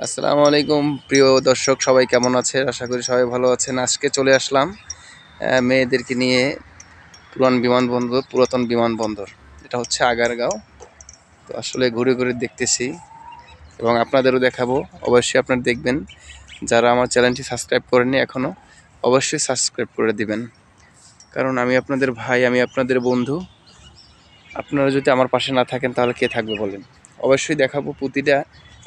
আসসালামু আলাইকুম প্রিয় দর্শক, সবাই কেমন আছেন? আশা করি সবাই ভালো আছেন। আজকে চলে আসলাম মেয়েদেরকে নিয়ে পুরাতন বিমানবন্দর। এটা হচ্ছে আগারগাঁও। তো আসলে ঘুরে ঘুরে দেখতেছি এবং আপনাদেরও দেখাবো। অবশ্যই আপনারা দেখবেন। যারা আমার চ্যানেলটি সাবস্ক্রাইব করেননি এখনও, অবশ্যই সাবস্ক্রাইব করে দিবেন। কারণ আমি আপনাদের ভাই, আমি আপনাদের বন্ধু। আপনারা যদি আমার পাশে না থাকেন তাহলে কে থাকবে বলেন? অবশ্যই দেখাবো প্রতিটা,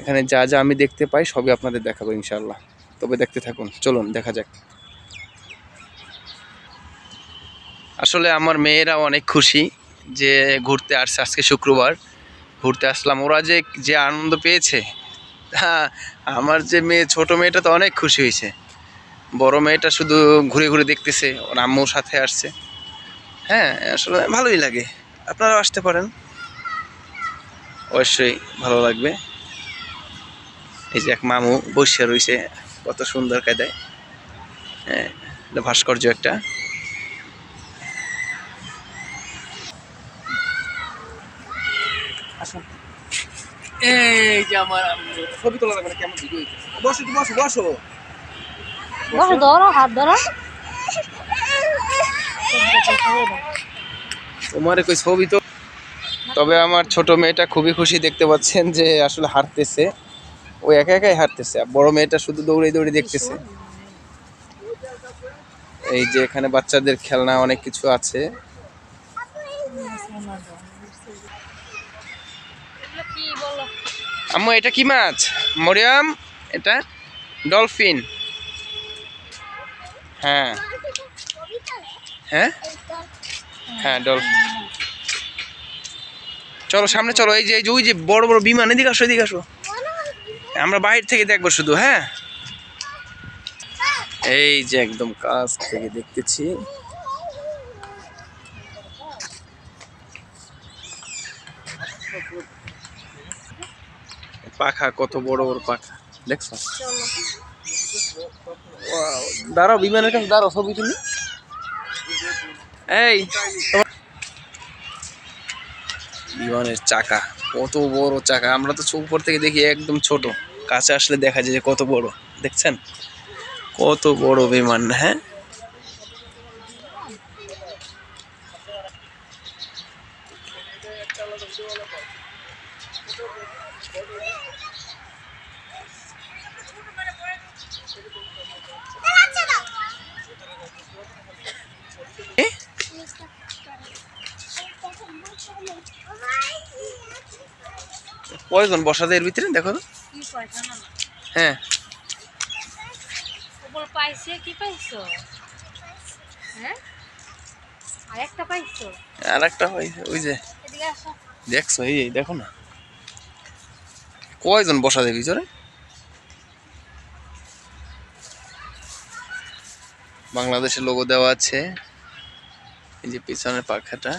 এখানে যা যা আমি দেখতে পাই সবই আপনাদের দেখাবো ইনশাআল্লাহ। তবে দেখতে থাকুন, চলুন দেখা যাক। আসলে আমার মেয়েরা অনেক খুশি যে ঘুরতে আসছে। আজকে শুক্রবার ঘুরতে আসলাম, ওরা যে যে আনন্দ পেয়েছে, হ্যাঁ। আমার যে মেয়ে, ছোট মেয়েটা তো অনেক খুশি হয়েছে। বড় মেয়েটা শুধু ঘুরে ঘুরে দেখতেছে, ওর আম্মুর সাথে আসছে। হ্যাঁ, আসলে ভালোই লাগে। আপনারাও আসতে পারেন, অবশ্যই ভালো লাগবে। এই যে এক মামু বসে রয়েছে, কত সুন্দর কায়দায়। হ্যাঁ, এটা ভাস্কর্য একটা। আসুন। এই যে আমার ছবি তোলা যাবে না, কেমন ভিডিও হইতেছে। বসো তো, বসো বসো বসো, ধরো, হাত ধরো। তোমার কই ছবি তো। তবে আমার ছোট মেয়েটা খুবই খুশি, দেখতে পাচ্ছেন যে আসলে হাঁটতেছে। ও একা একাই হাঁটতেছে, আর বড় মেয়েটা শুধু দৌড়ে দৌড়ে দেখতেছে। এই যে এখানে বাচ্চাদের খেলনা অনেক কিছু আছে। আম্মু এটা কি মাছ? মরিয়ম, এটা ডলফিন। হ্যাঁ হ্যাঁ হ্যাঁ, ডলফিন। চলো সামনে চলো। এই যে ওই যে বড় বড় বিমান, এদিকে আসো, এদিকে আসো। আমরা বাইরে থেকে দেখবো শুধু। হ্যাঁ, এই যে একদম কাছ থেকে দেখতেছি। পাখা, কত বড় বড় পাখা দেখছো? ওয়াও, দাঁড়াও, বিমানের কাছে দাঁড়াও, ছবি তুলি। এই বিমানের চাকা, কত বড় চাকা! আমরা তো উপর থেকে দেখি একদম ছোট, কাছে আসলে দেখা যায় যে কত বড়। দেখছেন কত বড় বিমান? হ্যাঁ, কয়জন বসা যায় এর ভিতরে দেখো তো। হ্যাঁ, আর একটা ওই যে দেখছো, এই দেখো না, কয়জন বসা যায় ভিতরে। বাংলাদেশের লোগো দেওয়া আছে। এই যে পিছনের পাখাটা।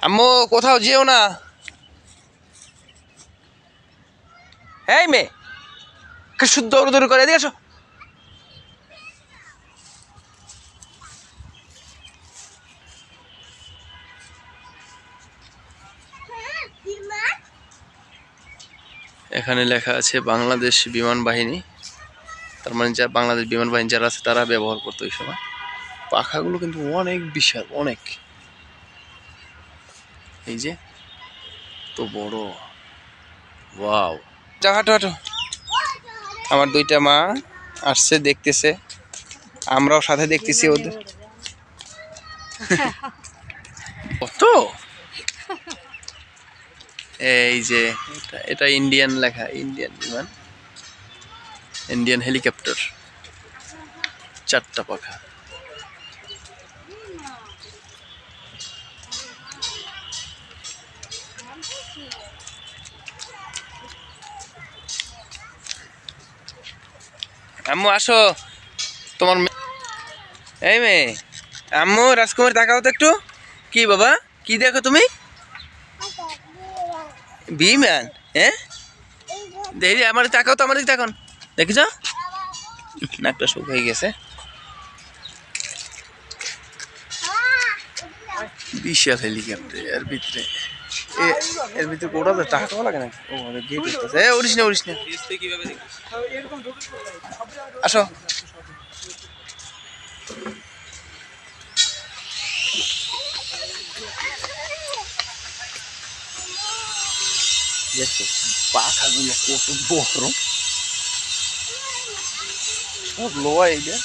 আম্মু কোথাও যেও না। এই মেয়ে, শুদ্ধ দৌড় করে, এদিকে আসো। এখানে লেখা আছে বাংলাদেশ বিমান বাহিনী। তার মানে যা বাংলাদেশ বিমান বাহিনী যারা আছে তারা ব্যবহার করতো ওই সময়। পাখাগুলো কিন্তু অনেক বিশাল, অনেক। এই যে তো বড়, ওয়াও। যাও, হাঁটো হাঁটো। আমার দুইটা মা আসছে, দেখতেছে, আমরাও সাথে দেখতেছি ওদের। কত! এই যে এটা ইন্ডিয়ান লেখা, ইন্ডিয়ান বিমান, ইন্ডিয়ান হেলিকপ্টার, 4টা পাখা। আম্মু আসো, তোমার এই মেয়ে। আম্মু, রাজকুমার তাকাও তো একটু। কি বাবা, কি দেখো তুমি? বিমান? হ্যাঁ, দেখি আমার তাকাও তো, আমার দিকে তাকান। দেখেছ, নাকটা শুকিয়ে গেছে। বিশাল হেলিকপ্টার এর ভিতরে। এর ভিতরে কোটা টাকা টাকা লাগে নাকি? ও গেট আছে। উড়িস না উড়িস না। আসো। দেখো পাখাগুলো কত বড়, সব লোয়া এইটা।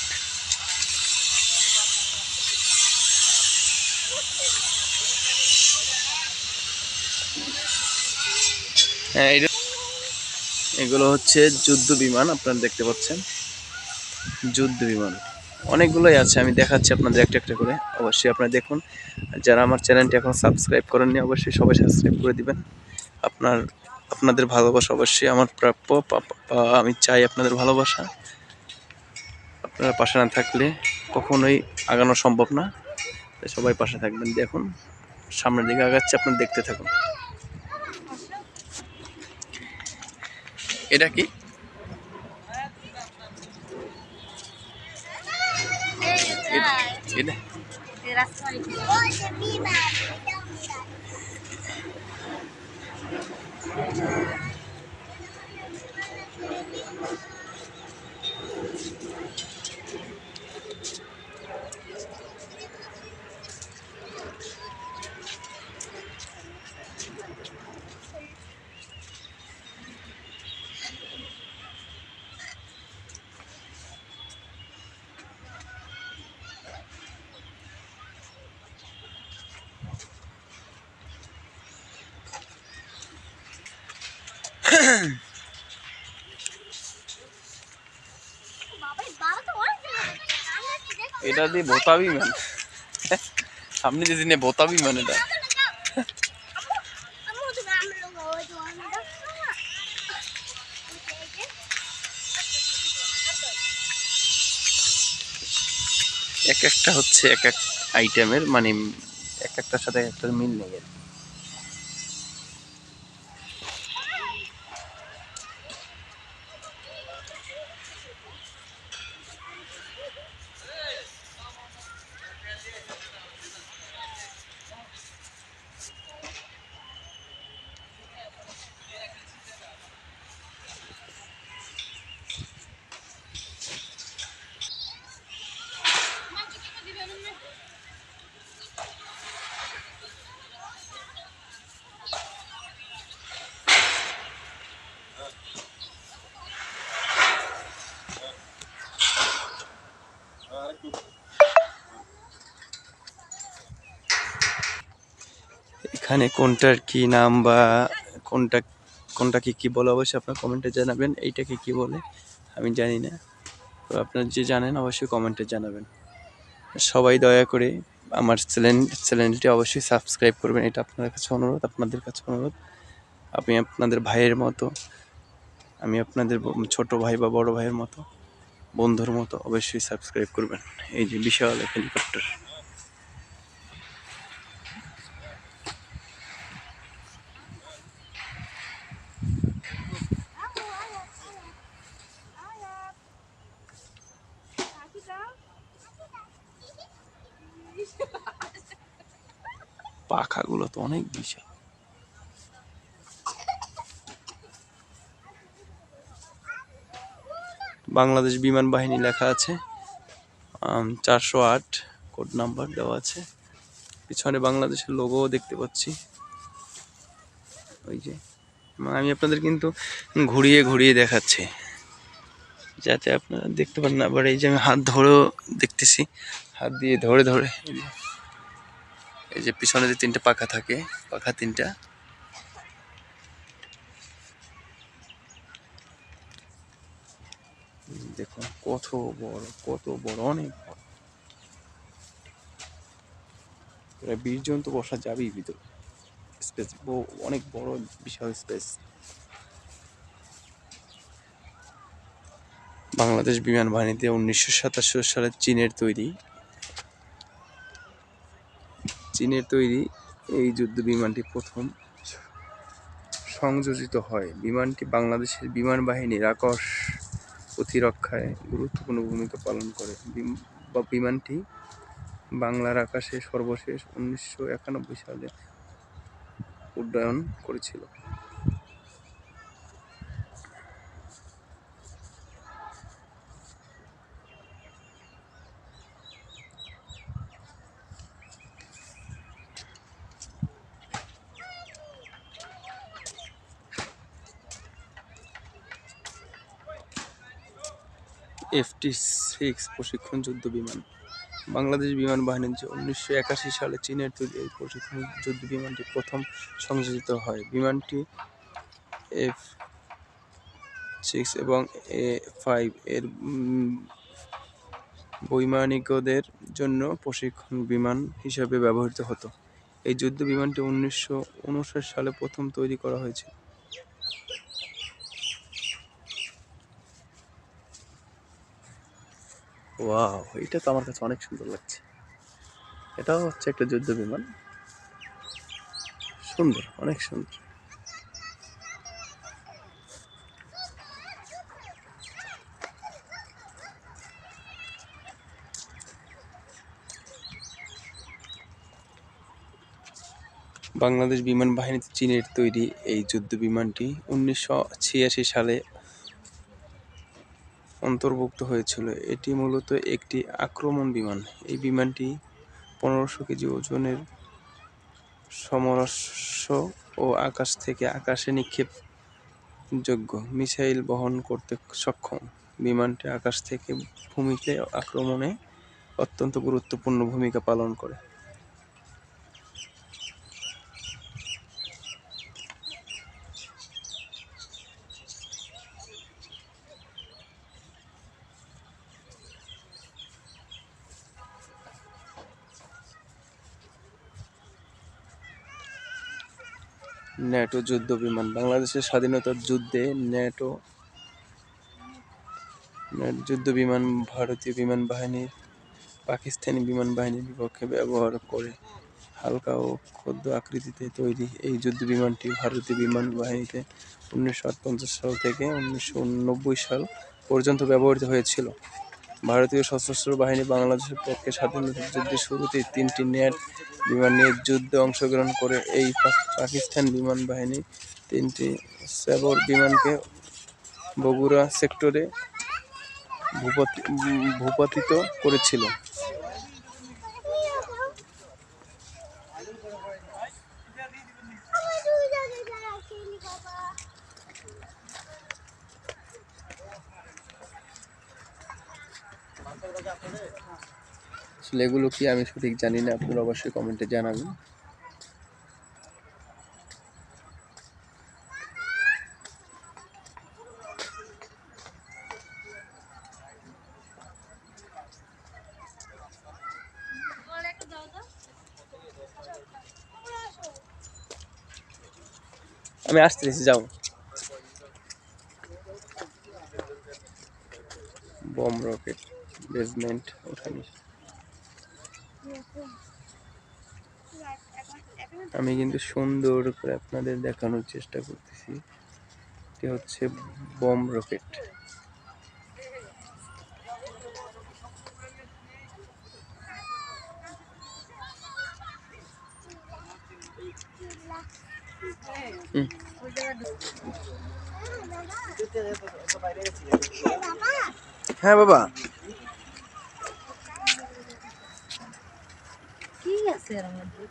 হ্যাঁ এগুলো হচ্ছে যুদ্ধ বিমান, আপনারা দেখতে পাচ্ছেন যুদ্ধ বিমান অনেকগুলোই আছে। আমি দেখাচ্ছি আপনাদের একটা একটা করে, অবশ্যই আপনারা দেখুন। আর যারা আমার চ্যানেলটি এখন সাবস্ক্রাইব করেননি অবশ্যই সবাই সাবস্ক্রাইব করে দিবেন। আপনাদের ভালোবাসা অবশ্যই আমার প্রাপ্য। আমি চাই আপনাদের ভালোবাসা। আপনারা পাশে না থাকলে কখনোই আগানো সম্ভব না। তাই সবাই পাশে থাকবেন। দেখুন সামনের দিকে আগাচ্ছে, আপনারা দেখতে থাকুন। এটা কি? এটা এটা দিয়ে ভোতা বিমান, সামনে যে দিনে ভোতা বিমান এটা। এক একটা হচ্ছে এক এক আইটেমের, মানে এক একটার সাথে এক একটার মিল নেই আর কি। এখানে কোনটার কি নাম বা কোনটা কোনটাকে কি বলে অবশ্যই আপনার কমেন্টে জানাবেন। এইটাকে কি বলে আমি জানি না, তো আপনারা যে জানেন অবশ্যই কমেন্টে জানাবেন। সবাই দয়া করে আমার চ্যানেলটি অবশ্যই সাবস্ক্রাইব করবেন, এটা আপনাদের কাছে অনুরোধ, আপনাদের কাছে অনুরোধ। আমি আপনাদের ভাইয়ের মতো, আমি আপনাদের ছোট ভাই বা বড় ভাইয়ের মতো, বন্ধুর মতো, অবশ্যই সাবস্ক্রাইব করবেন। এই যে বিশাল এক হেলিকপ্টার। পাখাগুলো তো অনেক বিশাল। বাংলাদেশ বিমান বাহিনী লেখা আছে, 408 কোড নাম্বার দেওয়া আছে। পিছনে বাংলাদেশের লোগোও দেখতে পাচ্ছি ওই যে। আমি আপনাদের কিন্তু ঘুরিয়ে ঘুরিয়ে দেখাচ্ছি যাতে আপনারা দেখতে পারেন। আবার এই যে আমি হাত ধরেও দেখতেছি, হাত দিয়ে ধরে ধরে। এই যে পিছনে যে তিনটা পাখা থাকে, পাখা তিনটা, দেখুন কত বড়, কত বড়, অনেক বড়। প্রায় 20 জন তো বসা যাবেই ভিতরে। স্পেস অনেক বড়, বিশাল স্পেস। বাংলাদেশ বিমান বাহিনীতে 1977 সালে চীনের তৈরি এই যুদ্ধ বিমানটি প্রথম সংযোজিত হয়। বিমানটি বাংলাদেশের বিমান বাহিনীর আকাশ প্রতিরক্ষায় গুরুত্বপূর্ণ ভূমিকা পালন করে। বিমানটি বাংলার আকাশে সর্বশেষ 1991 সালে উড্ডয়ন করেছিল। FT-6 প্রশিক্ষণ যুদ্ধ বিমান। বাংলাদেশ বিমান বাহিনীর যে 1981 সালে চীনের তৈরি এই প্রশিক্ষণ যুদ্ধ বিমানটি প্রথম সংযোজিত হয়। বিমানটি F-6 এবং A-5 এর বৈমানিকদের জন্য প্রশিক্ষণ বিমান হিসেবে ব্যবহৃত হতো। এই যুদ্ধ বিমানটি 1959 সালে প্রথম তৈরি করা হয়েছিল। ওয়াও, এটা তো আমার কাছে অনেক সুন্দর লাগছে। এটাও হচ্ছে একটা যুদ্ধ বিমান, সুন্দর, অনেক সুন্দর। বাংলাদেশ বিমান বাহিনীতে চীনের তৈরি এই যুদ্ধ বিমানটি 1986 সালে অন্তর্ভুক্ত হয়েছিল। এটি মূলত একটি আক্রমণ বিমান। এই বিমানটি 1500 কেজি ওজনের সমরাস্ত্র ও আকাশ থেকে আকাশে নিক্ষেপযোগ্য মিসাইল বহন করতে সক্ষম। বিমানটি আকাশ থেকে ভূমিতে আক্রমণে অত্যন্ত গুরুত্বপূর্ণ ভূমিকা পালন করে। ন্যাটো যুদ্ধ বিমান। বাংলাদেশের স্বাধীনতার যুদ্ধে ন্যাটো যুদ্ধ বিমান ভারতীয় বিমান বাহিনীর পাকিস্তানি বিমান বাহিনীর বিপক্ষে ব্যবহার করে। হালকা ও ক্ষুদ্র আকৃতিতে তৈরি এই যুদ্ধ বিমানটি ভারতীয় বিমান বাহিনীতে 1958 সাল থেকে 1990 সাল পর্যন্ত ব্যবহৃত হয়েছিল। ভারতীয় সশস্ত্র বাহিনী বাংলাদেশের পক্ষে স্বাধীনতা যুদ্ধের শুরুতেই 3টি ন্যাট বিমান নিয়ে যুদ্ধে অংশগ্রহণ করে। এই পাকিস্তান বিমান বাহিনী 3টি স্যাবর বিমানকে বগুড়া সেক্টরে ভূপাতিত করেছিল। আসলে এগুলো কি আমি সঠিক জানি না, আপনারা অবশ্যই কমেন্টে জানাবেন। আমি আসতেছি, যাও। বম রকেট বেসমেন্ট ওঠানি। আমি কিন্তু সুন্দর করে আপনাদের দেখানোর চেষ্টা করতেছি। এটি হচ্ছে বম রকেট। হ্যাঁ বাবা, কি আছে এর মধ্যে?